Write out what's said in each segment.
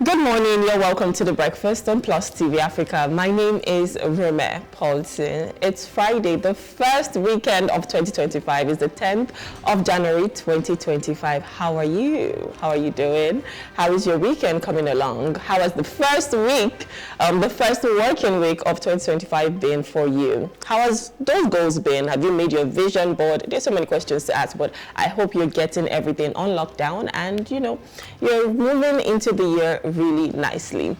Good morning, you're welcome to The Breakfast on Plus TV Africa. My name is Rome Paulson. It's Friday, the first weekend of 2025. It's the 10th of January 2025. How are you? How are you doing? How is your weekend coming along? How has the first week, the first working week of 2025 been for you? How has those goals been? Have you made your vision board? There's so many questions to ask, but I hope you're getting everything on lockdown and, you're moving into the year really nicely.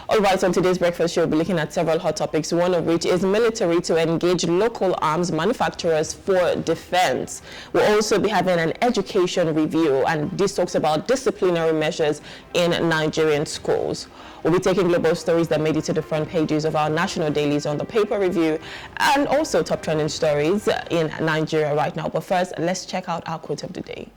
All right, on today's breakfast show, we'll be looking at several hot topics, one of which is military to engage local arms manufacturers for defense. We'll also be having an education review, and this talks about disciplinary measures in Nigerian schools. We'll be taking global stories that made it to the front pages of our national dailies on the paper review, and also top trending stories in Nigeria right now. But first, let's check out our quote of the day.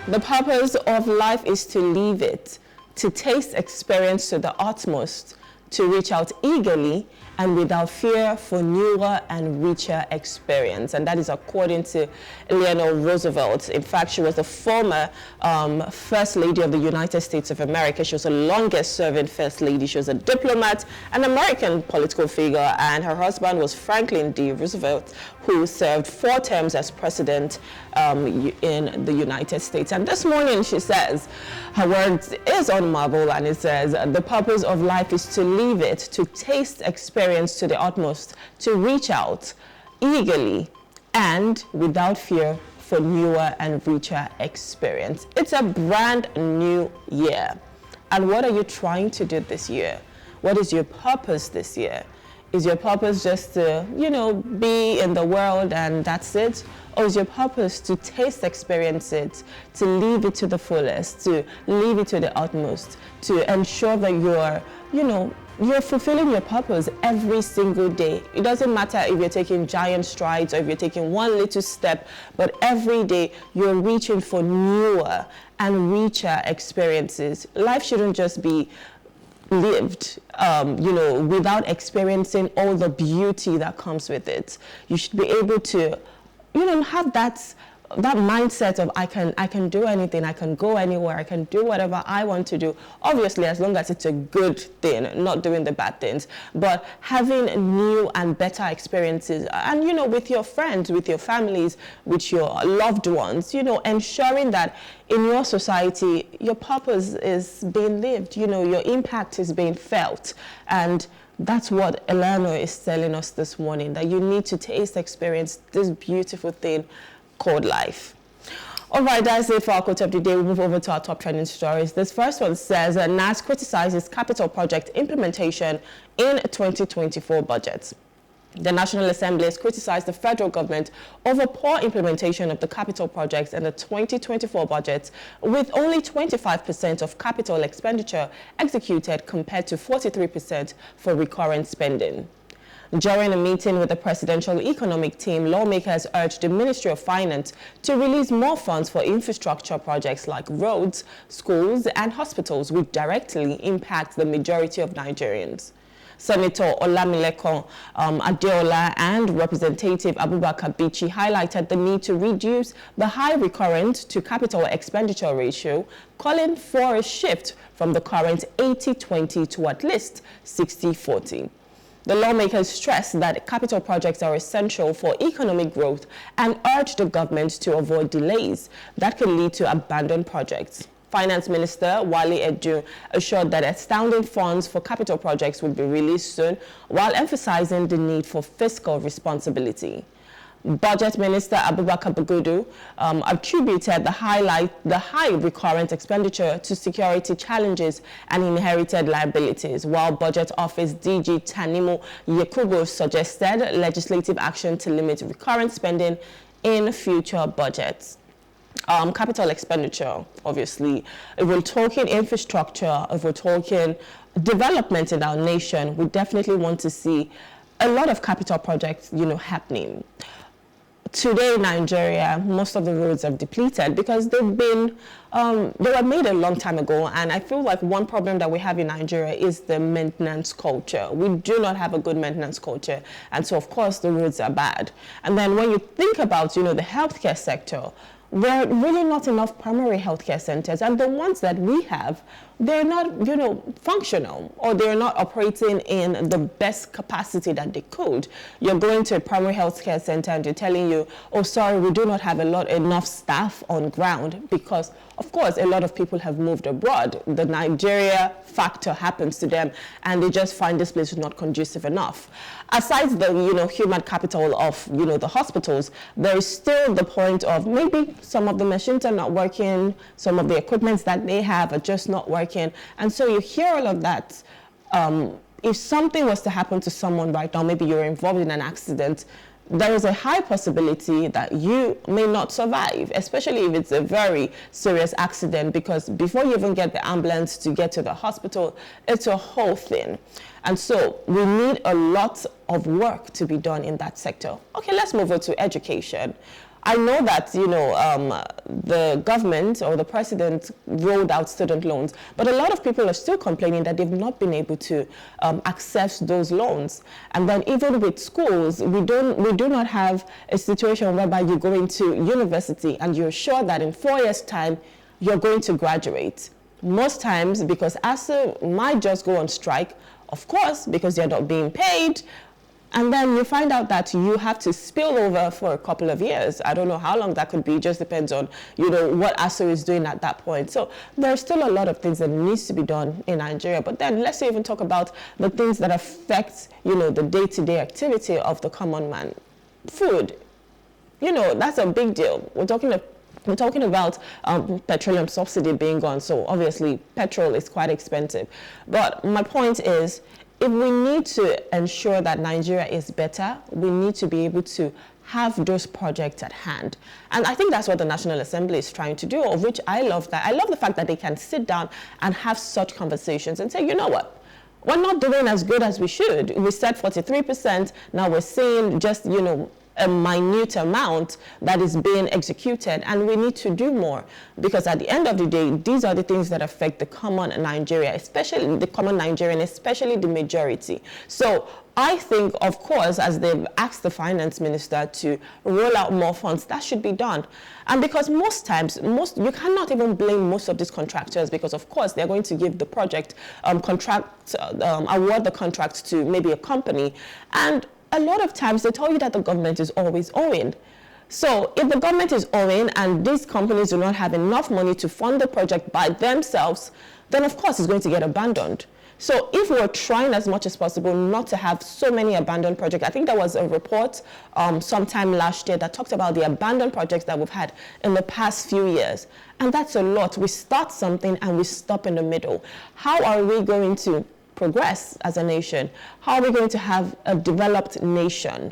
The purpose of life is to live it, to taste experience to the utmost, to reach out eagerly and without fear for newer and richer experience. And that is according to Eleanor Roosevelt. In fact, she was the former First Lady of the United States of America. She was the longest serving First Lady. She was a diplomat, an American political figure, and her husband was Franklin D. Roosevelt, who served 4 terms as president in the United States. And this morning she says, her words is on Marvel, and it says, the purpose of life is to live it, to taste experience to the utmost, to reach out eagerly and without fear for newer and richer experience. It's a brand new year. And what are you trying to do this year? What is your purpose this year? Is your purpose just to, be in the world and that's it? Or is your purpose to taste, experience it, to live it to the fullest, to live it to the utmost, to ensure that you're fulfilling your purpose every single day? It doesn't matter if you're taking giant strides or if you're taking one little step, but every day you're reaching for newer and richer experiences. Life shouldn't just be lived, without experiencing all the beauty that comes with it. You should be able to, have that mindset of I can do anything, I can go anywhere, I can do whatever I want to do. Obviously, as long as it's a good thing, not doing the bad things, but having new and better experiences, and with your friends, with your families, with your loved ones, ensuring that in your society, your purpose is being lived, your impact is being felt. And that's what Eleanor is telling us this morning, that you need to taste, experience this beautiful thing called life. All right, that's it for our quote of the day. We'll move over to our top trending stories. This first one says NASS criticizes capital project implementation in 2024 budget. The National Assembly has criticized the federal government over poor implementation of the capital projects in the 2024 budget, with only 25% of capital expenditure executed compared to 43% for recurrent spending. During a meeting with the Presidential Economic Team, lawmakers urged the Ministry of Finance to release more funds for infrastructure projects like roads, schools, and hospitals, which directly impact the majority of Nigerians. Senator Olamilekan Adeola and Representative Abubakar Bichi highlighted the need to reduce the high recurrent to capital expenditure ratio, calling for a shift from the current 80-20 to at least 60-40. The lawmakers stressed that capital projects are essential for economic growth and urged the government to avoid delays that could lead to abandoned projects. Finance Minister Wale Edu assured that astounding funds for capital projects will be released soon, while emphasizing the need for fiscal responsibility. Budget Minister Abubakar Bagudu attributed the high recurrent expenditure to security challenges and inherited liabilities, while Budget Office DG Tanimu Yakubu suggested legislative action to limit recurrent spending in future budgets. capital expenditure, obviously. If we're talking infrastructure, if we're talking development in our nation, we definitely want to see a lot of capital projects, happening. Today in Nigeria, most of the roads are depleted because they've been, they were made a long time ago. And I feel like one problem that we have in Nigeria is the maintenance culture. We do not have a good maintenance culture. And so, of course, the roads are bad. And then when you think about, the healthcare sector, there are really not enough primary healthcare centers. And the ones that we have, they're not, functional, or they're not operating in the best capacity that they could. You're going to a primary healthcare center and they're telling you, oh, sorry, we do not have enough staff on ground because, of course, a lot of people have moved abroad. The Nigeria factor happens to them and they just find this place is not conducive enough. Aside the, human capital of, the hospitals, there is still the point of maybe some of the machines are not working, some of the equipments that they have are just not working. And so you hear all of that. If something was to happen to someone right now, maybe you're involved in an accident, there is a high possibility that you may not survive, especially if it's a very serious accident, because before you even get the ambulance to get to the hospital, it's a whole thing. And so we need a lot of work to be done in that sector. Okay, let's move on to education. I know that, the government or the president rolled out student loans, but a lot of people are still complaining that they've not been able to access those loans. And then even with schools, we do not have a situation whereby you go into university and you're sure that in 4 years' time, you're going to graduate. Most times, because ASU might just go on strike, of course, because they're not being paid. And then you find out that you have to spill over for a couple of years. I don't know how long that could be. It just depends on, what ASU is doing at that point. So there's still a lot of things that needs to be done in Nigeria. But then let's even talk about the things that affect, the day-to-day activity of the common man. Food, that's a big deal. We're talking about petroleum subsidy being gone. So obviously petrol is quite expensive. But my point is, if we need to ensure that Nigeria is better, we need to be able to have those projects at hand. And I think that's what the National Assembly is trying to do, of which I love that. I love the fact that they can sit down and have such conversations and say, you know what? We're not doing as good as we should. We said 43%, now we're seeing just, a minute amount that is being executed, and we need to do more, because at the end of the day, these are the things that affect the common Nigeria, especially the common Nigerian, especially the majority. So I think, of course, as they've asked the finance minister to roll out more funds, that should be done. And because most times, you cannot even blame most of these contractors, because of course they're going to give the project award the contract to maybe a company, and a lot of times they tell you that the government is always owing. So if the government is owing and these companies do not have enough money to fund the project by themselves, then of course it's going to get abandoned. So if we're trying as much as possible not to have so many abandoned projects, I think there was a report sometime last year that talked about the abandoned projects that we've had in the past few years. And that's a lot. We start something and we stop in the middle. How are we going to progress as a nation? How are we going to have a developed nation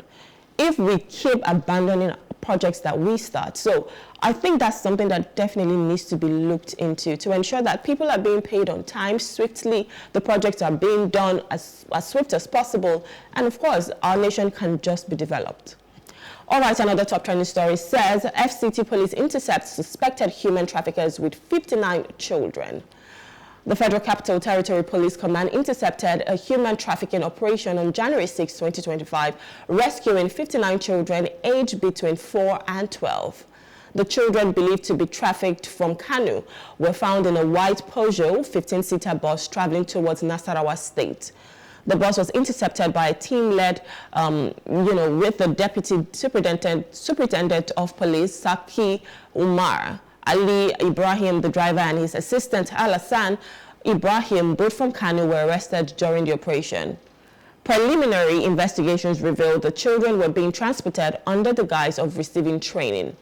if we keep abandoning projects that we start? So I think that's something that definitely needs to be looked into to ensure that people are being paid on time, swiftly, the projects are being done as swift as possible, and of course our nation can just be developed. All right, another top trending story says FCT police intercept suspected human traffickers with 59 children. The Federal Capital Territory Police Command intercepted a human trafficking operation on January 6, 2025, rescuing 59 children aged between 4 and 12. The children, believed to be trafficked from Kano, were found in a white Peugeot 15-seater bus traveling towards Nasarawa State. The bus was intercepted by a team led, with the Deputy Superintendent of Police, Saki Umar. Ali Ibrahim, the driver, and his assistant Alassane Ibrahim, both from Kano, were arrested during the operation. Preliminary investigations revealed the children were being transported under the guise of receiving training,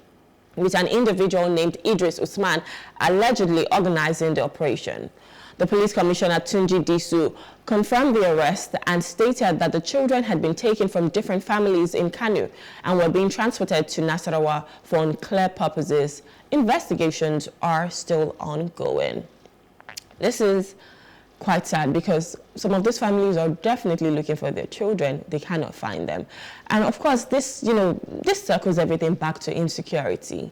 with an individual named Idris Usman allegedly organizing the operation. The police commissioner, Tunji Disu, confirmed the arrest and stated that the children had been taken from different families in Kano and were being transported to Nasarawa for unclear purposes. Investigations are still ongoing. This is quite sad because some of these families are definitely looking for their children. They cannot find them. And of course, this circles everything back to insecurity.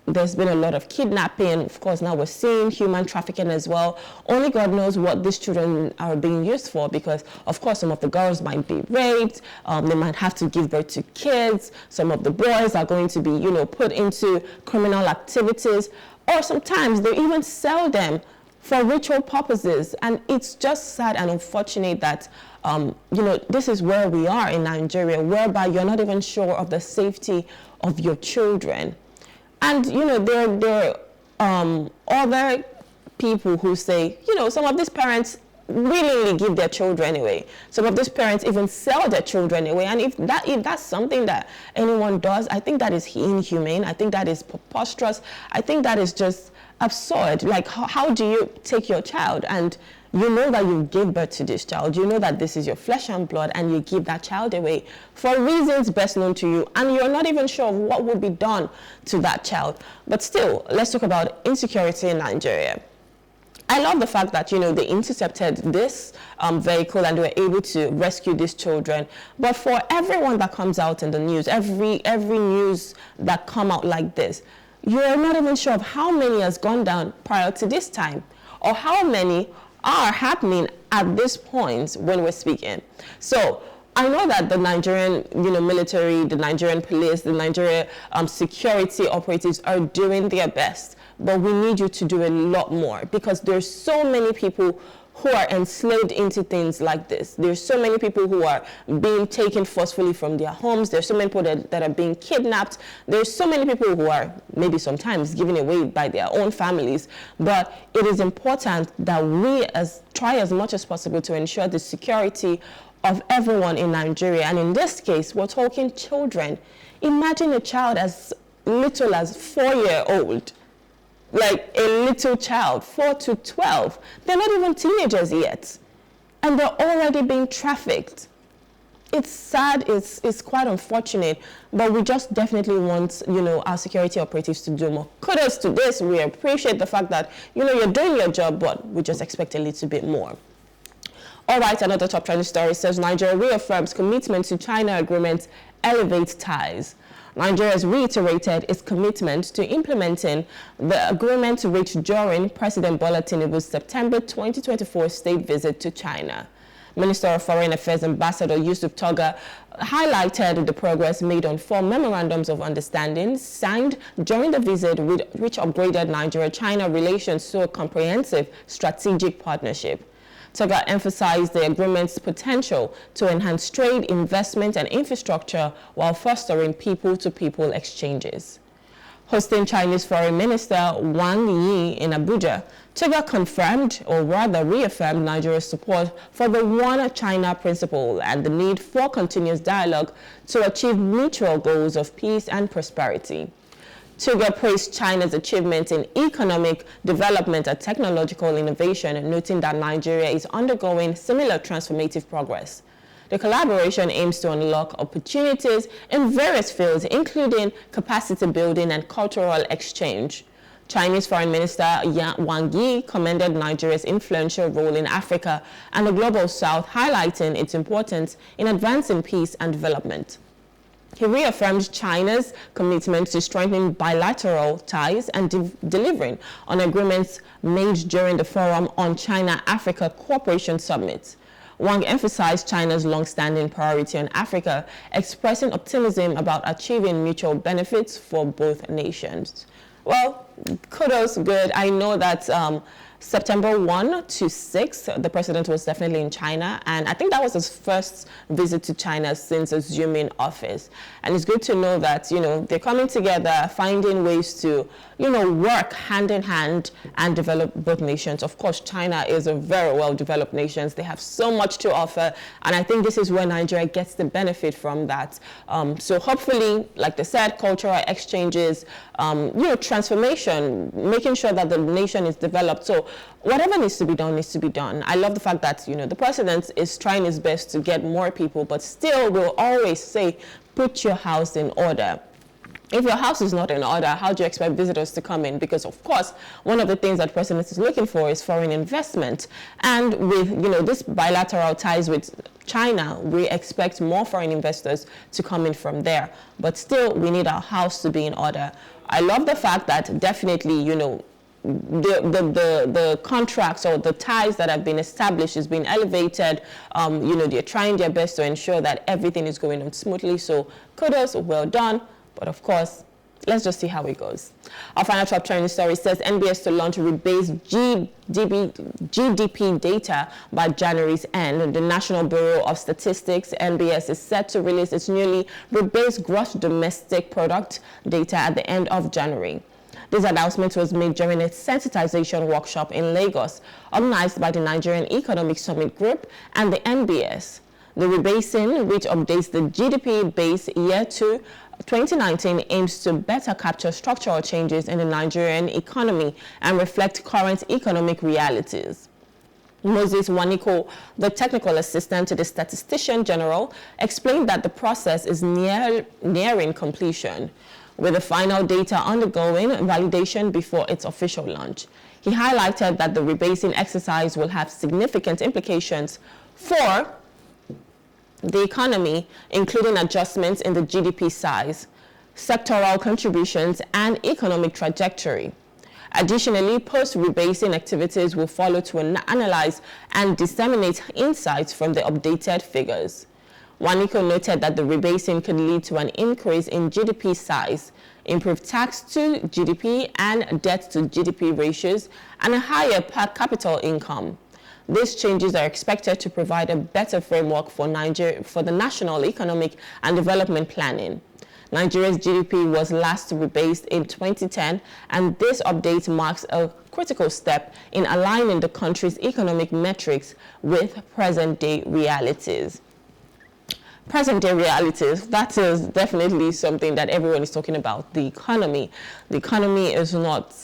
There's been a lot of kidnapping. Of course, now we're seeing human trafficking as well. Only God knows what these children are being used for, because of course some of the girls might be raped. They might have to give birth to kids. Some of the boys are going to be, put into criminal activities, or sometimes they even sell them for ritual purposes. And it's just sad and unfortunate that this is where we are in Nigeria, whereby you're not even sure of the safety of your children. And, there are other people who say, some of these parents willingly give their children away. Some of these parents even sell their children away. And if that's something that anyone does, I think that is inhumane. I think that is preposterous. I think that is just absurd. Like, how do you take your child and you know that you gave birth to this child, you know that this is your flesh and blood, and you give that child away for reasons best known to you, and you're not even sure of what will be done to that child. But still, let's talk about insecurity in Nigeria. I love the fact that, they intercepted this vehicle and they were able to rescue these children. But for everyone that comes out in the news, every news that come out like this, you're not even sure of how many has gone down prior to this time, or how many are happening at this point when we're speaking. So I know that the Nigerian, military, the Nigerian police, the Nigerian security operatives are doing their best, but we need you to do a lot more, because there's so many people who are enslaved into things like this. There's so many people who are being taken forcefully from their homes. There's so many people that are being kidnapped. There's so many people who are maybe sometimes given away by their own families. But it is important that we try as much as possible to ensure the security of everyone in Nigeria. And in this case, we're talking children. Imagine a child as little as 4-year-old. Like a little child, 4 to 12. They're not even teenagers yet. And they're already being trafficked. It's sad, it's quite unfortunate, but we just definitely want, our security operatives to do more. Kudos to this. We appreciate the fact that, you're doing your job, but we just expect a little bit more. All right, another top trending story says Nigeria reaffirms commitment to China agreement elevates ties. Nigeria has reiterated its commitment to implementing the agreement reached during President Bola Tinubu's September 2024 state visit to China. Minister of Foreign Affairs Ambassador Yusuf Toga highlighted the progress made on 4 memorandums of understanding signed during the visit, which upgraded Nigeria-China relations to a comprehensive strategic partnership. Toga emphasized the agreement's potential to enhance trade, investment, and infrastructure while fostering people-to-people exchanges. Hosting Chinese Foreign Minister Wang Yi in Abuja, Toga confirmed, or rather reaffirmed, Nigeria's support for the One China principle and the need for continuous dialogue to achieve mutual goals of peace and prosperity. Toga praised China's achievements in economic development and technological innovation, noting that Nigeria is undergoing similar transformative progress. The collaboration aims to unlock opportunities in various fields, including capacity building and cultural exchange. Chinese Foreign Minister Wang Yi commended Nigeria's influential role in Africa and the Global South, highlighting its importance in advancing peace and development. He reaffirmed China's commitment to strengthening bilateral ties and delivering on agreements made during the Forum on China-Africa Cooperation Summit. Wang emphasized China's long-standing priority on Africa, expressing optimism about achieving mutual benefits for both nations. Well, kudos, good. I know that September 1 to 6, the president was definitely in China, and I think that was his first visit to China since assuming office. And it's good to know that, they're coming together, finding ways to, work hand in hand and develop both nations. Of course, China is a very well-developed nation. They have so much to offer, and I think this is where Nigeria gets the benefit from that. So hopefully, like they said, cultural exchanges, transformation, making sure that the nation is developed. So whatever needs to be done needs to be done. I love the fact that, you know, the president is trying his best to get more people, but still will always say, put your house in order. If your house is not in order, how do you expect visitors to come in? Because, of course, one of the things that the president is looking for is foreign investment. And with, you know, this bilateral ties with China, we expect more foreign investors to come in from there. But still, we need our house to be in order. I love the fact that definitely, you know, the contracts or the ties that have been established is being elevated. You know, they're trying their best to ensure that everything is going on smoothly. So kudos, well done. But of course, let's just see how it goes. Our final top trending story says NBS to launch rebased GDP data by January's end. The National Bureau of Statistics, NBS, is set to release its newly rebased gross domestic product data at the end of January. This announcement was made during a sensitization workshop in Lagos, organized by the Nigerian Economic Summit Group and the NBS. The rebasing, which updates the GDP base year to 2019, aims to better capture structural changes in the Nigerian economy and reflect current economic realities. Moses Waniko, the technical assistant to the Statistician General, explained that the process is nearing completion, with the final data undergoing validation before its official launch. He highlighted that the rebasing exercise will have significant implications for the economy, including adjustments in the GDP size, sectoral contributions, and economic trajectory. Additionally, post-rebasing activities will follow to analyze and disseminate insights from the updated figures. Waniko noted that the rebasing could lead to an increase in GDP size, improved tax to GDP and debt to GDP ratios, and a higher per capita income. These changes are expected to provide a better framework for the national economic and development planning. Nigeria's GDP was last rebased in 2010, and this update marks a critical step in aligning the country's economic metrics with present-day realities. Present-day realities, that is definitely something that everyone is talking about. The economy is not,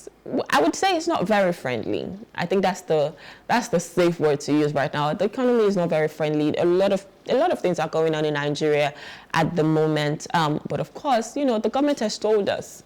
I would say it's not very friendly. I think that's the safe word to use right now. The economy is not very friendly. A lot of things are going on in Nigeria at the moment. But of course, you know, the government has told us,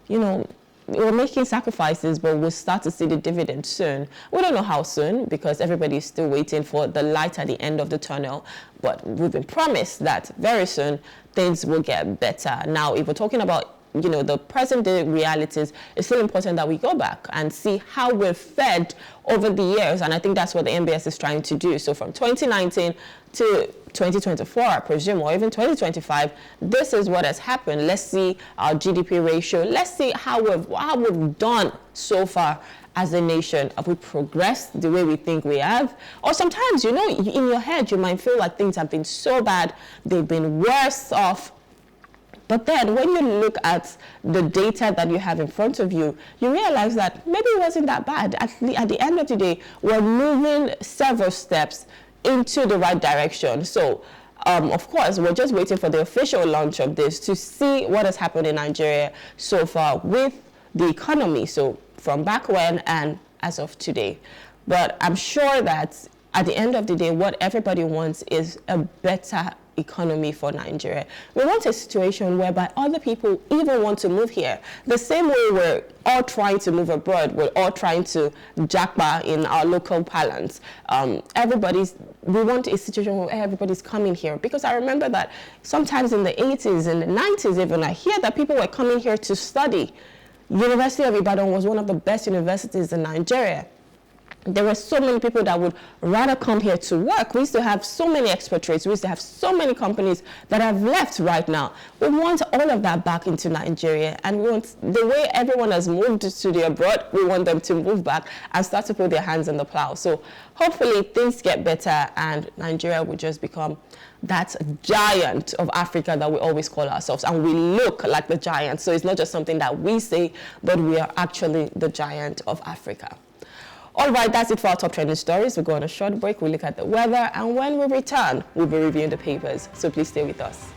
you know, we're making sacrifices, but we'll start to see the dividend soon. We don't know how soon, because everybody is still waiting for the light at the end of the tunnel. But we've been promised that very soon things will get better. Now, if we're talking about, you know, the present day realities, it's still important that we go back and see how we've fared over the years. And I think that's what the NBS is trying to do. So from 2019 to 2024, I presume, or even 2025, this is what has happened. Let's see our GDP ratio. Let's see how we've done so far as a nation. Have we progressed the way we think we have? Or sometimes, you know, in your head, you might feel like things have been so bad, they've been worse off. But then when you look at the data that you have in front of you, you realize that maybe it wasn't that bad. At the end of the day, we're moving several steps into the right direction. So, of course, we're just waiting for the official launch of this to see what has happened in Nigeria so far with the economy. So from back when and as of today. But I'm sure that at the end of the day, what everybody wants is a better economy for Nigeria. We want a situation whereby other people even want to move here. The same way we're all trying to move abroad, we're all trying to jackpot in our local parlance. We want a situation where everybody's coming here, because I remember that sometimes in the 80s and the 90s even, I hear that people were coming here to study. University of Ibadan was one of the best universities in Nigeria. There were so many people that would rather come here to work. We used to have so many expatriates. We used to have so many companies that have left right now. We want all of that back into Nigeria. And we want, the way everyone has moved to the abroad, we want them to move back and start to put their hands on the plow. So hopefully things get better and Nigeria will just become that giant of Africa that we always call ourselves. And we look like the giant. So it's not just something that we say, but we are actually the giant of Africa. All right, that's it for our top trending stories. We'll go on a short break. We'll look at the weather. And when we return, we'll be reviewing the papers. So please stay with us.